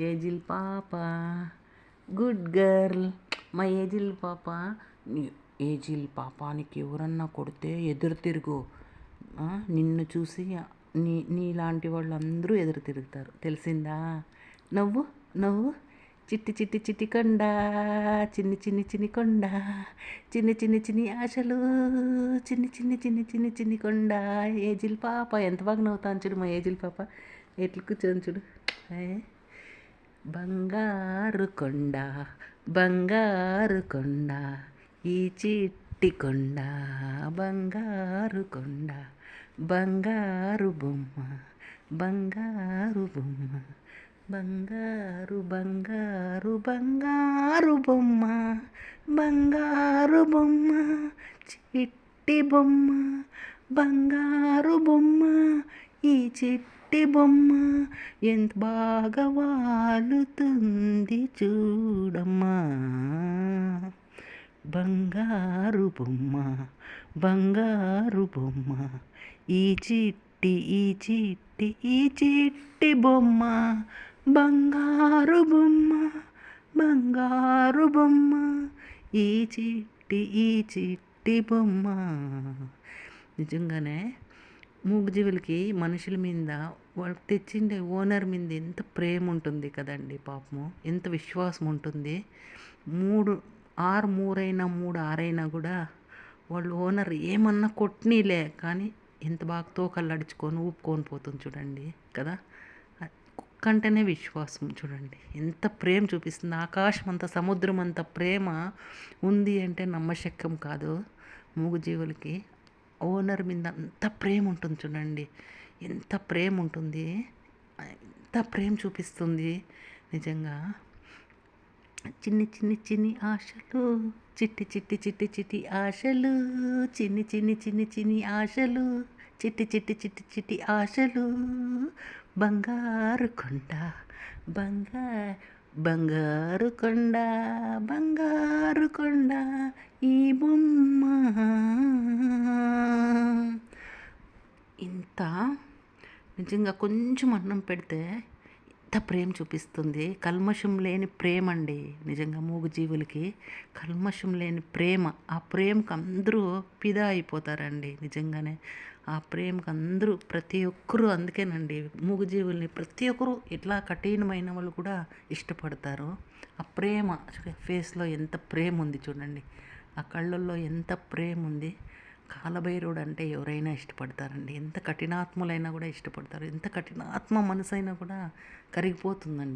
ఏజిల్ పాప good girl. మా ఏజిల్ పాప. ఏజిల్ పాపానికి ఎవరన్నా కొడితే ఎదురు తిరుగు. నిన్ను చూసి నీలాంటి వాళ్ళందరూ ఎదురు తిరుగుతారు, తెలిసిందా? నవ్వు నవ్వు. చిట్టి చిట్టి చిట్టి కొండ, చిన్ని చిన్ని చిన్ని కొండ, చిన్ని చిన్ని చిన్ని ఆశలు, చిన్ని చిన్ని చిన్ని చిన్ని చిన్ని కొండ. ఏజిల్ పాప ఎంత బాగా నవ్వుతాను చూడు మా ఏజిల్ పాప. ఎట్లు కూర్చొని చూడు. బంగారు కొండ, బంగారు కొండ, ఈ చిట్టి కొండ, బంగారు కొండ, బంగారు బొమ్మ, బంగారు బొమ్మ, బంగారు బంగారు బంగారు బొమ్మ, బంగారు బొమ్మ, చిట్టి బొమ్మ, బంగారు బొమ్మ, ఈ చిట్టి బొమ్మ ఎంత బాగా వాలుతుంది చూడమ్మా. బంగారు బొమ్మ, బంగారు బొమ్మ, ఈ చిట్టి ఈ చిట్టి ఈ చిట్టి బొమ్మ, బంగారు బొమ్మ, బంగారు బొమ్మ, ఈ చిట్టి బొమ్మ. నిజంగానే మూగజీవులకి మనుషుల మీద వాళ్ళకి తెచ్చిండే ఓనర్ మీద ఎంత ప్రేమ ఉంటుంది కదండి. పాపము ఎంత విశ్వాసం ఉంటుంది. 3 6 కూడా వాళ్ళు ఓనర్ ఏమన్నా కొట్టినీలే కానీ ఎంత బాగా తోకలు అడుచుకొని ఊపుకొని పోతుంది చూడండి కదా. కుక్క అంటేనే విశ్వాసం చూడండి, ఎంత ప్రేమ చూపిస్తుంది. ఆకాశం అంత సముద్రం అంత ప్రేమ ఉంది అంటే నమ్మశక్యం కాదు. మూగజీవులకి ఓనర్ మీద అంత ప్రేమ ఉంటుంది చూడండి, ఎంత ప్రేమ ఉంటుంది, ఎంత ప్రేమ చూపిస్తుంది నిజంగా. చిన్ని చిన్ని చిన్ని ఆశలు, చిట్టి చిట్టి చిట్టి చిట్టి ఆశలు, చిన్ని చిన్ని చిన్ని చిన్ని ఆశలు, చిట్టి చిట్టి చిట్టి చిట్టి ఆశలు, బంగారు కొండ, బంగారు కొండ, బంగారు కొండ, ఈ బొమ్మ. ఇంత నిజంగా కొంచెం అన్నం పెడితే ఎంత ప్రేమ చూపిస్తుంది. కల్మషం లేని ప్రేమ అండి నిజంగా. మూగజీవులకి కల్మషం లేని ప్రేమ. ఆ ప్రేమకు అందరూ ఫిదా అయిపోతారండి నిజంగానే. ఆ ప్రేమకు అందరూ ప్రతి ఒక్కరూ, అందుకేనండి మూగజీవుల్ని ప్రతి ఒక్కరూ ఇట్లా కఠినమైన వాళ్ళు కూడా ఇష్టపడతారు. ఆ ప్రేమ ఫేస్లో ఎంత ప్రేమ ఉంది చూడండి, ఆ కళ్ళల్లో ఎంత ప్రేమ ఉంది. కాలభైరవుడు అంటే ఎవరైనా ఇష్టపడతారండి. ఎంత కఠినాత్ములైనా కూడా ఇష్టపడతారు. ఎంత కఠినాత్మ మనసైనా కూడా కరిగిపోతుందండి.